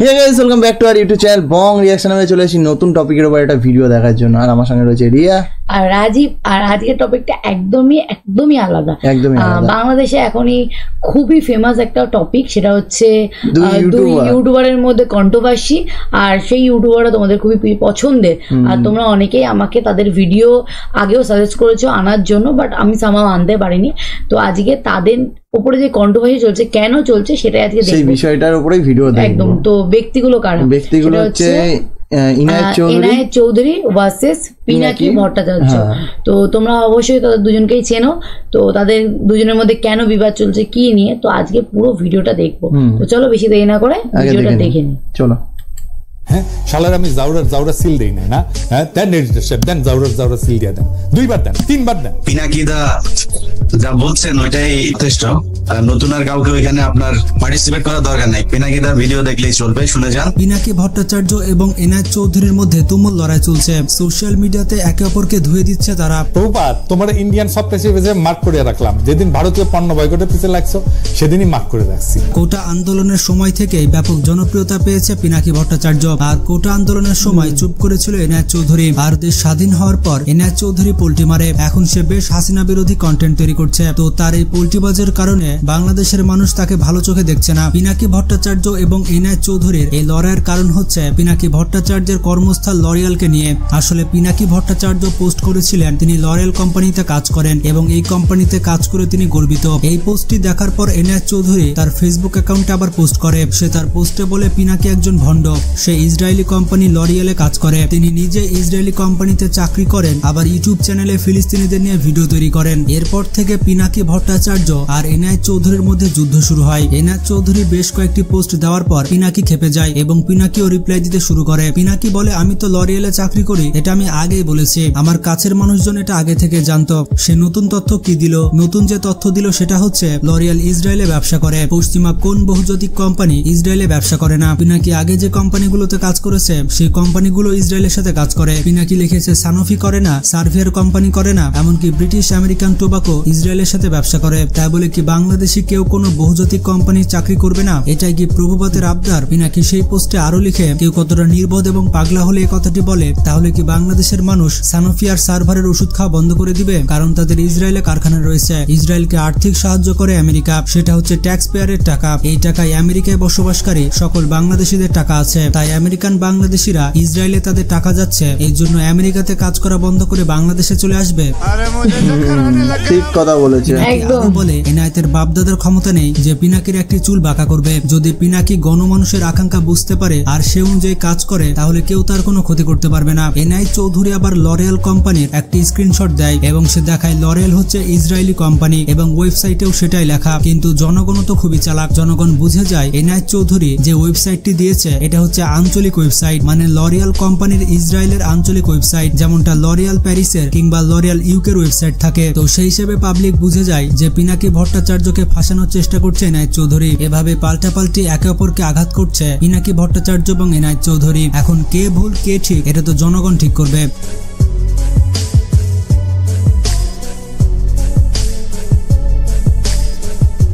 Hey guys, welcome back to our YouTube channel Bong reaction. আমি চলে এসেছি নতুন টপিকের উপর একটা ভিডিও দেখার জন্য। আর আমার সঙ্গে রয়েছে রিয়া আর রাজীব। আর আজকের টপিকটা একদমই আলাদা। বাংলাদেশে এখনই খুবই ফেমাস একটা টপিক, সেটা হচ্ছে দুই ইউটিউবারের মধ্যে কন্ট্রোভার্সি। আর সেই ইউটিউবাররা তোমাদের খুবই পছন্দের, আর তোমরা অনেকেই আমাকে তাদের ভিডিও আগেও সাজেস্ট করেছো আনার জন্য, বাট আমি সামাও আনতে পারিনি। তো আজকে তাদের উপরে যে কন্ট্রোভার্সি চলছে, কেন চলছে সেটাই আজকে দেখব। সেই বিষয়টার উপরেই ভিডিও দেখব। একদম। তো ব্যক্তিগুলো কারা? ব্যক্তিগুলো হচ্ছে ইনায়েত চৌধুরী ভার্সেস পিনাকি ভট্টাচার্য। তো তোমরা অবশ্যই তাদের দুজনকেই চেনো। তো তাদের দুজনের মধ্যে কেন বিবাদ চলছে, কি নিয়ে, তো আজকে পুরো ভিডিওটা দেখবো। তো চলো বেশি দেরি না করে ভিডিওটা দেখে নিই। চলো। হ্যাঁ, শালার আমি জাউরা সিল দেই না, হ্যাঁ, দেন এডিটর দেন জাউরা সিল দিয়ে দেন, 2 বার দেন, 3 বার দেন। পিনাকি দা যা বলছেন ওইটাই যথেষ্ট। নতুন আর কাউকে ওইখানে আপনার পার্টিসিপেট করার দরকার নাই। পিনাকি দার ভিডিও দেখলেই চলবে, শুনে যান। পিনাকি ভট্টাচার্য এবং ইনায়েত চৌধুরীর মধ্যে তুমুল লড়াই চলছে। সোশ্যাল মিডিয়াতে একে অপরকে ধুয়ে দিচ্ছে তারা। প্রভুপাত, তোমার ইন্ডিয়ান সব পেজে মার্ক করে রাখলাম। যেদিন ভারতীয় পণ্য বয়কটের পিছে লাগছো সেদিনই মার্ক করে রাখছি। কোটা আন্দোলনের সময় থেকেই ব্যাপক জনপ্রিয়তা পেয়েছে পিনাকি ভট্টাচার্য। আর কোটা আন্দোলনের সময় চুপ করেছিল ইনায়েত চৌধুরী। আর দেশ স্বাধীন হওয়ার পর ইনায়েত চৌধুরী পোল্টি মারে। এখন সে বেশ হাসিনা বিরোধী কন্টেন্ট তৈরি করছে। তো তার এই পোল্টিবাজের কারণে বাংলাদেশের মানুষ তাকে ভালো চোখে দেখছে না। পিনাকি ভট্টাচার্য এবং ইনায়েত চৌধুরীর এই লড়াইয়ের কারণ হচ্ছে পিনাকি ভট্টাচার্যের কর্মস্থল লরিয়ালকে নিয়ে। আসলে পিনাকি ভট্টাচার্য পোস্ট করেছিলেন তিনি লরিয়াল কোম্পানিতে কাজ করেন এবং এই কোম্পানিতে কাজ করে তিনি গর্বিত। এই পোস্টটি দেখার পর ইনায়েত চৌধুরী তার ফেসবুক অ্যাকাউন্টে আবার পোস্ট করে। সে তার পোস্টে বলে পিনাকি একজন ভণ্ড, সে ইসরায়েলি কোম্পানি লরিয়ালে কাজ করে। তিনি নিজে ইসরায়েলি কোম্পানিতে চাকরি করেন, আবার ইউটিউব চ্যানেলে ফিলিস্তিনিদের নিয়ে ভিডিও তৈরি করেন। এরপর থেকে পিনাকি ভট্টাচার্য আর ইনায়েত চৌধুরীর মধ্যে যুদ্ধ শুরু হয়। ইনায়েত চৌধুরী বেশ কয়েকটি পোস্ট দেওয়ার পর পিনাকি খেপে যায় এবং পিনাকিও রিপ্লাই দিতে শুরু করে। পিনাকি বলে, আমি তো লরিয়ালে চাকরি করি, এটা আমি আগেই বলেছি, আমার কাছের মানুষজন এটা আগে থেকে জানতো। সে নতুন তথ্য কি দিল? নতুন যে তথ্য দিল সেটা হচ্ছে লরিয়াল ইসরায়েলে ব্যবসা করে। পশ্চিমা কোন বহুজাতিক কোম্পানি ইসরায়েলে ব্যবসা করে না। পিনাকি আগে যে কোম্পানিগুলোতে কাজ করেছে সেই কোম্পানিগুলো ইসরায়েলের সাথে কাজ করে। পিনাকি লিখেছে সানোফি করে না, সার্ভিয়ার কোম্পানি করে না, এমনকি ব্রিটিশ আমেরিকান টোবাকো ইসরায়েলের সাথে ব্যবসা করে। তাই বলে কি বাংলাদেশি কেউ কোনো বহুজাতিক কোম্পানির চাকরি করবে না? এটাই কি প্রভুপাতের আবদার? পিনাকি সেই পোস্টে আরো লিখে, কেউ কতটা নির্বোধ এবং পাগলা হলে এই কথাটি বলে, তাহলে কি বাংলাদেশের মানুষ সানোফি আর সার্ভারের ওষুধ খাওয়া বন্ধ করে দিবে? কারণ তাদের ইসরায়েলে কারখানা রয়েছে। ইসরায়েলকে আর্থিক সাহায্য করে আমেরিকা, সেটা হচ্ছে ট্যাক্স পেয়ারের টাকা। এই টাকায় আমেরিকায় বসবাসকারী সকল বাংলাদেশিদের টাকা আছে। তাই আমেরিকান বাংলাদেশিরা ইসরায়েলে তাদের টাকা যাচ্ছে, এই জন্য আমেরিকাতে কাজ করা বন্ধ করে বাংলাদেশে চলে আসবে। ঠিক কথা বলেছে। বলে ইনায়েতের বাপদাদার ক্ষমতা নেই যে পিনাকির একটি চুল বাঁকা করবে। যদি পিনাকি গণমানুষের আকাঙ্ক্ষা বুঝতে পারে আর সে অনুযায়ী কাজ করে, তাহলে কেউ তার কোনো ক্ষতি করতে পারবে না। ইনায়েত চৌধুরী আবার লরিয়াল কোম্পানির একটি স্ক্রিনশট দেয় এবং সে দেখায় লরিয়াল হচ্ছে ইসরায়েলি কোম্পানি এবং ওয়েবসাইটেও সেটাই লেখা। কিন্তু জনগণ তো খুবই চালাক, জনগণ বুঝে যায় ইনায়েত চৌধুরী যে ওয়েবসাইটটি দিয়েছে এটা হচ্ছে আঞ্চলিক ওয়েবসাইট, মানে লরিয়াল কোম্পানির ইসরায়েলের আঞ্চলিক ওয়েবসাইট, যেমনটা লরিয়াল প্যারিসের কিংবা লরিয়াল ইউকের ওয়েবসাইট থাকে। তো সেই হিসেবে পাবলিক বুঝে যায় যে পিনাকি ভট্টাচার্যকে ফাঁসানোর চেষ্টা করছে ইনায়েত চৌধুরী। এভাবে পাল্টাপাল্টি একে অপরকে আঘাত করছে পিনাকি ভট্টাচার্য এবং ইনায়েত চৌধুরী। এখন কে ভুল কে ঠিক এটা তো জনগণ ঠিক করবে।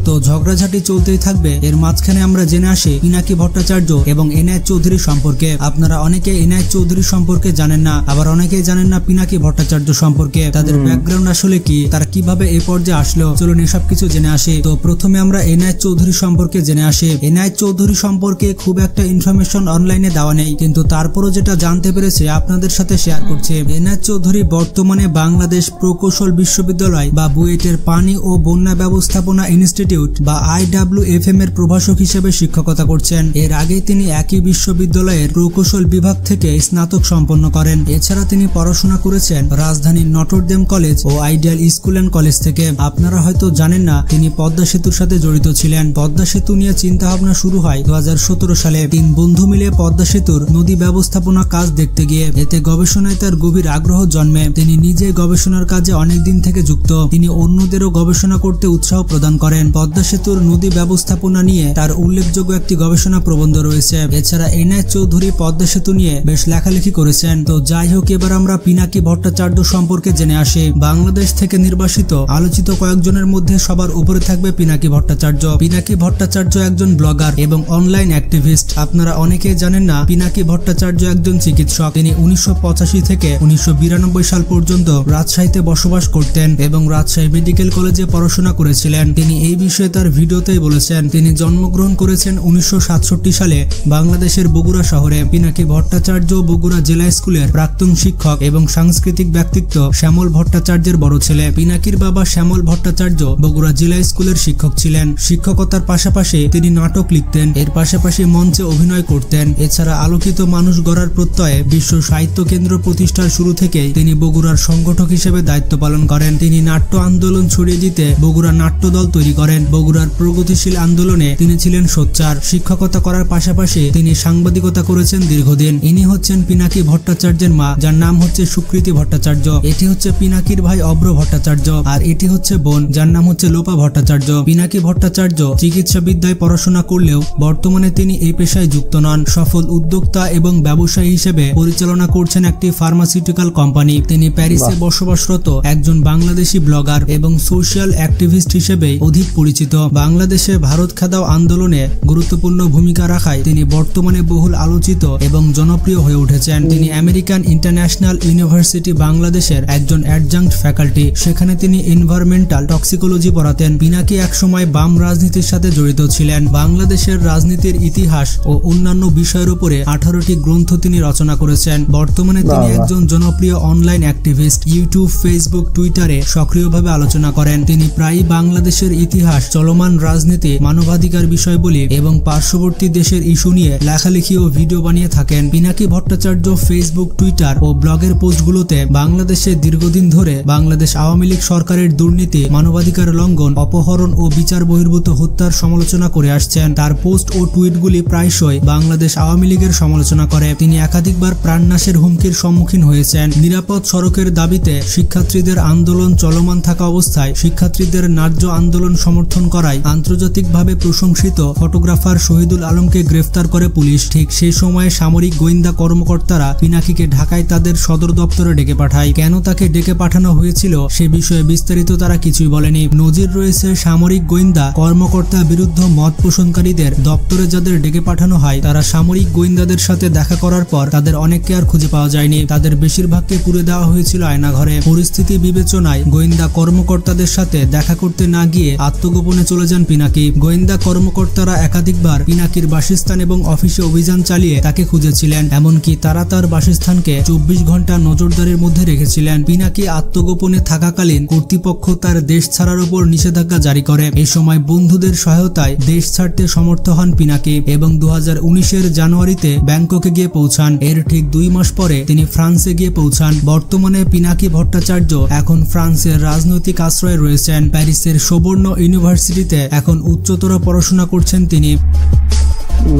তো ঝগড়াঝাটি চলতেই থাকবে। এর মাঝখানে আমরা জেনে আসি পিনাকি ভট্টাচার্য এবং ইনায়েত চৌধুরী সম্পর্কে। আপনারা অনেকে ইনায়েত চৌধুরী সম্পর্কে জানেন না, আবার অনেকেই জানেন না পিনাকি ভট্টাচার্য সম্পর্কে। তাদের ব্যাকগ্রাউন্ড আসলে কি, তারা কিভাবে এই পর্যায়ে আসলো, চলুন এসব কিছু জেনে আসি। তো প্রথমে আমরা ইনায়েত চৌধুরী সম্পর্কে জেনে আসি। ইনায়েত চৌধুরী সম্পর্কে খুব একটা ইনফরমেশন অনলাইনে দেওয়া নেই, কিন্তু তারপরও যেটা জানতে পেরেছি আপনাদের সাথে শেয়ার করছি। ইনায়েত চৌধুরী বর্তমানে বাংলাদেশ প্রকৌশল বিশ্ববিদ্যালয় বা বুয়েটের পানি ও বন্যা ব্যবস্থাপনা ইনস্টিটিউট বা IWFM এর প্রভাষক হিসেবে শিক্ষকতা করছেন। এর আগে তিনি একই বিশ্ববিদ্যালয়ের প্রকৌশল বিভাগ থেকে স্নাতক সম্পন্ন করেন। এছাড়া তিনি পড়াশোনা করেছেন রাজধানীর নটরডেম কলেজ ও আইডিয়াল স্কুল অ্যান্ড কলেজ থেকে। আপনারা হয়তো জানেন না তিনি পদ্মা সেতুর সাথে জড়িত ছিলেন। পদ্মা সেতু নিয়ে চিন্তা ভাবনা শুরু হয় 2017 সালে। 3 বন্ধু মিলে পদ্মা সেতুর নদী ব্যবস্থাপনা কাজ দেখতে গিয়ে এতে গবেষণায় তার গভীর আগ্রহ জন্মে। তিনি নিজে গবেষণার কাজে অনেক দিন থেকে যুক্ত। তিনি অন্যদেরও গবেষণা করতে উৎসাহ প্রদান করেন। পদ্মা পদ্মা সেতুর নদী ব্যবস্থাপনা নিয়ে তার উল্লেখযোগ্য একটি গবেষণা প্রবন্ধ রয়েছে। এছাড়া এনায়েত চৌধুরী পদ্মা সেতু নিয়ে বেশ লেখালেখি করেছেন। তো যাই হোক, এবার আমরা পিনাকি ভট্টাচার্য সম্পর্কে জেনে আসি। বাংলাদেশ থেকে নির্বাসিত আলোচিত কয়েকজনের মধ্যে সবার উপরে থাকবে পিনাকি ভট্টাচার্য। পিনাকি ভট্টাচার্য একজন ব্লগার এবং অনলাইন অ্যাক্টিভিস্ট। আপনারা অনেকেই জানেন না, পিনাকি ভট্টাচার্য একজন চিকিৎসক। তিনি 1985 থেকে 1992 সাল পর্যন্ত রাজশাহীতে বসবাস করতেন এবং রাজশাহী মেডিকেল কলেজে পড়াশোনা করেছিলেন। তিনি এই বিষয়ে তার ভিডিওতেই বলেছেন, তিনি জন্মগ্রহণ করেছেন 1967 সালে বাংলাদেশের বগুড়া শহরে। পিনাকি ভট্টাচার্য বগুড়া জেলা স্কুলের প্রাক্তন শিক্ষক এবং সাংস্কৃতিক ব্যক্তিত্ব শ্যামল ভট্টাচার্যের বড় ছেলে। পিনাকির বাবা শ্যামল ভট্টাচার্য বগুড়া জেলা স্কুলের শিক্ষক ছিলেন। শিক্ষকতার পাশাপাশি তিনি নাটক লিখতেন, এর পাশাপাশি মঞ্চে অভিনয় করতেন। এছাড়া আলোকিত মানুষ গড়ার প্রত্যয়ে বিশ্ব সাহিত্য কেন্দ্র প্রতিষ্ঠার শুরু থেকেই তিনি বগুড়ার সংগঠক হিসেবে দায়িত্ব পালন করেন। তিনি নাট্য আন্দোলন ছড়িয়ে দিতে বগুড়া নাট্য দল তৈরি করেন। বগুড়ার প্রগতিশীল আন্দোলনে তিনি ছিলেন সোচ্চার। শিক্ষকতা করার পাশাপাশি তিনি সাংবাদিকতা করেছেন দীর্ঘদিন। ইনি হচ্ছেন পিনাকি ভট্টাচার্যের মা, যার নাম হচ্ছে সুকৃতি ভট্টাচার্য। এটি হচ্ছে পিনাকির ভাই অব্র ভট্টাচার্য, আর এটি হচ্ছে বোন, যার নাম হচ্ছে লোপা ভট্টাচার্য। পিনাকি ভট্টাচার্য চিকিৎসা বিদ্যায় পড়াশোনা করলেও বর্তমানে তিনি এই পেশায় যুক্ত নন। সফল উদ্যোক্তা এবং ব্যবসায়ী হিসেবে পরিচালনা করছেন একটি ফার্মাসিউটিক্যাল কোম্পানি। তিনি প্যারিসে বসবাসরত একজন বাংলাদেশি ব্লগার এবং সোশ্যাল অ্যাক্টিভিস্ট হিসেবে অধিক পরিচিত। বাংলাদেশে ভারত খেদাও আন্দোলনে গুরুত্বপূর্ণ ভূমিকা রাখায় তিনি বর্তমানে বহুল আলোচিত এবং জনপ্রিয় হয়ে উঠেছেন। তিনি আমেরিকান ইন্টারন্যাশনাল ইউনিভার্সিটি বাংলাদেশের একজন অ্যাডজাংক্ট ফ্যাকাল্টি। সেখানে তিনি এনভায়রনমেন্টাল টক্সিকোলজি পড়াতেন। পিনাকি একসময় বাম রাজনীতির সাথে জড়িত ছিলেন। বাংলাদেশের রাজনীতির ইতিহাস ও অন্যান্য বিষয়ের উপরে 18টি গ্রন্থ তিনি রচনা করেছেন। বর্তমানে তিনি একজন জনপ্রিয় অনলাইন অ্যাক্টিভিস্ট। ইউটিউব, ফেসবুক, টুইটারে সক্রিয়ভাবে আলোচনা করেন। তিনি প্রায়ই বাংলাদেশের ইতিহাস, চলমান রাজনীতি, মানবাধিকার বিষয়বলি এবং পার্শ্ববর্তী দেশের ইস্যু নিয়ে লেখালেখি ও ভিডিও বানিয়ে থাকেন। পিনাকি ভট্টাচার্য ফেসবুক, টুইটার ও ব্লগের পোস্টগুলোতে বাংলাদেশে দীর্ঘদিন ধরে বাংলাদেশ আওয়ামী লীগ সরকারের দুর্নীতি, মানবাধিকার লঙ্ঘন, অপহরণ ও বিচার বহির্ভূত হত্যার সমালোচনা করে আসছেন। তার পোস্ট ও টুইটগুলি প্রায়শই বাংলাদেশ আওয়ামী লীগের সমালোচনা করে। তিনি একাধিকবার প্রাণনাশের হুমকির সম্মুখীন হয়েছেন। নিরাপদ সড়কের দাবিতে শিক্ষার্থীদের আন্দোলন চলমান থাকা অবস্থায় শিক্ষার্থীদের ন্যায্য আন্দোলন সমর্থন করায় আন্তর্জাতিকভাবে প্রশংসিত ফটোগ্রাফার শহীদুল আলমকে গ্রেফতার করে পুলিশ। ঠিক সেই সময়ে সামরিক গোয়েন্দা কর্মকর্তারা পিনাকিকে ঢাকায় তাদের সদর দপ্তরে ডেকে পাঠায়। কেন তাকে ডেকে পাঠানো হয়েছিল সে বিষয়ে বিস্তারিত তারা কিছুই বলেনি। নজির রয়েছে সামরিক গোয়েন্দা কর্মকর্তা বিরুদ্ধ মত পোষণকারীদের দপ্তরে যাদের ডেকে পাঠানো হয়, তারা সামরিক গোয়েন্দাদের সাথে দেখা করার পর তাদের অনেককে আর খুঁজে পাওয়া যায়নি। তাদের বেশিরভাগকে পুরে দেওয়া হয়েছিল আয়নাঘরে। পরিস্থিতি বিবেচনায় গোয়েন্দা কর্মকর্তাদের সাথে দেখা করতে না গিয়ে আত্মগোপনে চলে যান পিনাকি। গোয়েন্দা কর্মকর্তারা একাধিকবার পিনাকির বাসস্থান এবং অফিসে অভিযান চালিয়ে তাকে খুঁজেছিলেন। এমনকি তারা তার বাসস্থানকে 24 ঘন্টা নজরদারির মধ্যে রেখেছিলেন। পিনাকি আত্মগোপনে থাকাকালীন কর্তৃপক্ষ তার দেশ ছাড়ার উপর নিষেধাজ্ঞা জারি করে। এই সময় বন্ধুদের সহায়তায় দেশ ছাড়তে সমর্থ হন পিনাকি এবং 2019-এর জানুয়ারিতে ব্যাংককে গিয়ে পৌঁছান। এর ঠিক 2 মাস পরে তিনি ফ্রান্সে গিয়ে পৌঁছান। বর্তমানে পিনাকি ভট্টাচার্য এখন ফ্রান্সের রাজনৈতিক আশ্রয়ে রয়েছেন। প্যারিসের সোবর্ণ ইউনিভার্সিটিতে এখন উচ্চতর পড়াশোনা করছেন তিনি।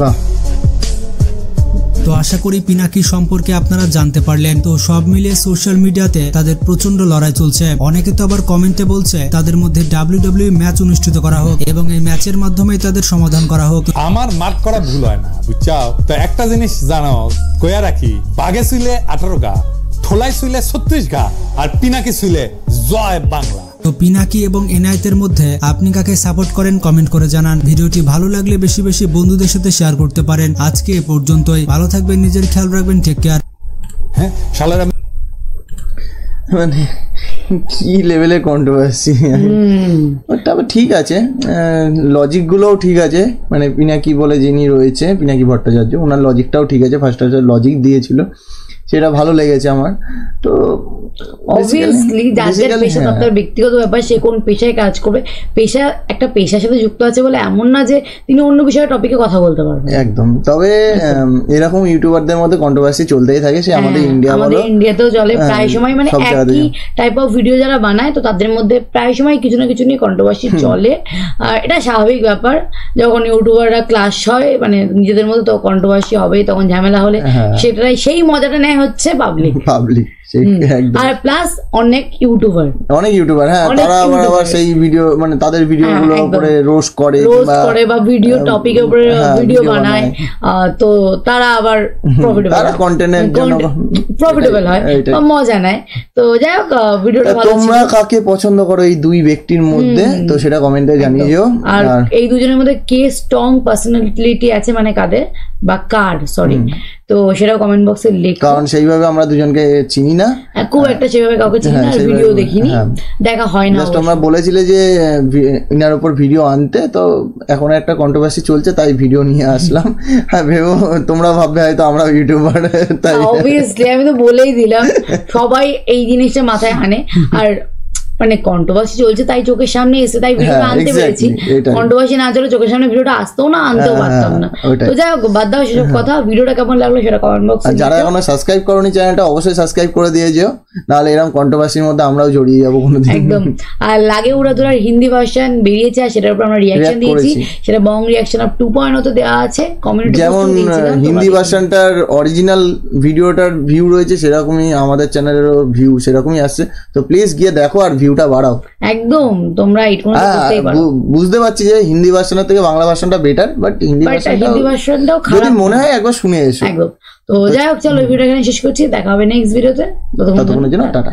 বাহ। তো আশা করি পিনাকি সম্পর্কে আপনারা জানতে পারলেন। তো সব মিলিয়ে সোশ্যাল মিডিয়াতে তাদের প্রচন্ড লড়াই চলছে। অনেকে তো আবার কমেন্টে বলছে তাদের মধ্যে WWE ম্যাচ অনুষ্ঠিত করা হোক এবং এই ম্যাচের মাধ্যমে তাদের সমাধান করা হোক। আমার মার্ক করা ভুল হয় না, বুঝছাও? তো একটা জিনিস জানো, কয়া রাখি, বাঘে শুইলে 18 গা, থোলাই শুইলে 36 গা, আর পিনাকি শুইলে জয় বাংলা। তো পিনাকি এবং এনায়েতের মধ্যে আপনি কাকে সাপোর্ট করেন কমেন্ট করে জানান। ভিডিওটি ভালো লাগলে বেশি বেশি বন্ধুদের সাথে শেয়ার করতে পারেন। আজকে এ পর্যন্তই। ভালো থাকবেন, নিজের খেয়াল রাখবেন, টেক কেয়ার। হ্যাঁ, শালারা মানে কি লেভেলের কন্ট্রোভার্সি। তবে ঠিক আছে, লজিকগুলোও ঠিক আছে। মানে পিনাকি বলে যিনি রয়েছে, পিনাকি ভট্টাচার্য, ওনার লজিকটাও ঠিক আছে। ফার্স্ট লজিক দিয়েছিল, সেটা ভালো লেগেছে আমার। তো অবভিয়াসলি যাদের পেশা তার ব্যক্তিগত ব্যাপার, সে কোন পেশায় কাজ করবে, পেশা একটা পেশার সাথে যুক্ত আছে বলে এমন না যে তিনি অন্য বিষয়ে টপিকে কথা বলতে পারবেন। একদম। তবে এরকম ইউটিউবারদের মধ্যে কন্ট্রোভার্সি চলতেই থাকে, সে আমাদের ইন্ডিয়াতেও চলে প্রায় সময়। মানে একই টাইপ অফ ভিডিও যারা বানায়, তো তাদের মধ্যে প্রায় সময় কিছু না কিছু নিয়ে কন্ট্রোভার্সি চলে। আর এটা স্বাভাবিক ব্যাপার। যখন ইউটিউবাররা ক্লাস হয়, মানে নিজেদের মধ্যে তো কন্ট্রোভার্সি হবেই, তখন ঝামেলা হলে সেটাই সেই মজাটা নেয় হচ্ছে পাবলিক একদম। আর প্লাস অনেক ইউটিউবার হ্যাঁ, তারা আবার সেই ভিডিও মানে তাদের ভিডিও গুলো উপরে রোস্ট করে বা ভিডিও টপিকের উপরে ভিডিও বানায়, তো তারা আবার প্রফিটেবল হয়, মজা নেয়। তো যাই হোক, ভিডিওটা ভালো ছিল। তোমরা কাকে পছন্দ করো এই দুই ব্যক্তির মধ্যে, তো সেটা কমেন্টে জানিও। আর এই দুজনের মধ্যে কে স্ট্রং পার্সোনালিটি আছে, মানে কাদের বা কার, সরি, তো সেটাও কমেন্ট বক্সে লিখো, কারণ সেইভাবে আমরা দুজনকে চিনি না খুব একটা, সেভাবে কাউকে চিনি না, ভিডিও দেখিনি, দেখা হয় না। তোমরা বলেছিলে যে ইনার উপর ভিডিও আনতে, তো এখন একটা কন্ট্রোভার্সি চলছে, তাই ভিডিও নিয়ে আসলাম। হ্যাঁ, ভেবো তোমরা ভাববে হয়তো আমরা ইউটিউবার, তাই অবভিয়াসলি আমি তো বলেই দিলাম, সবাই এই জিনিসটা মাথায় আনে। আর মানে কন্ট্রোভার্সি চলছে তাই চোখের সামনে এসে তাই ভিডিওটা আনতে পেরেছি, কন্ট্রোভার্সি না চলে চোখের সামনে ভিডিওটা আসতেও না, আনতেও পারতাম না। তো যাই হোক, বাদ দাও সেসব কথা। ভিডিওটা কেমন লাগলো সেটা কমেন্ট বক্সে। যারা এখনো সাবস্ক্রাইব করোনি চ্যানেলটা, অবশ্যই সাবস্ক্রাইব করে দিয়ে যেও, নাহলে এরকম কন্ট্রোভার্সির মধ্যে আমরাও জড়িয়ে যাবো কোনোদিন। একদম। আর লাগে উড়াধুরার হিন্দি ভার্সন বেরিয়েছে, আর সেটার উপর আমরা রিয়াকশন দিয়েছি, সেটা বং রিয়াকশন অফ 2.0 তে দেওয়া আছে কমিউনিটি। যেমন হিন্দি ভার্সনটার অরিজিনাল ভিডিওটার ভিউ রয়েছে, সেরকমই আমাদের চ্যানেলেরও ভিউ সেরকমই আসছে, তো প্লিজ গিয়ে দেখো আর ভিউটা বাড়াও। একদম, তোমরা বুঝতে পারছি যে হিন্দি ভার্সনের থেকে বাংলা ভার্সনটা বেটার, বাট হিন্দি ভার্সনটাও খারাপ যদি মনে হয় একবার শুনে এসো। একদম। তো যাই হোক, চলো ভিডিওটা এখানে শেষ করছি, দেখা হবে নেক্সট ভিডিওতে। ততক্ষণের জন্য টাটা।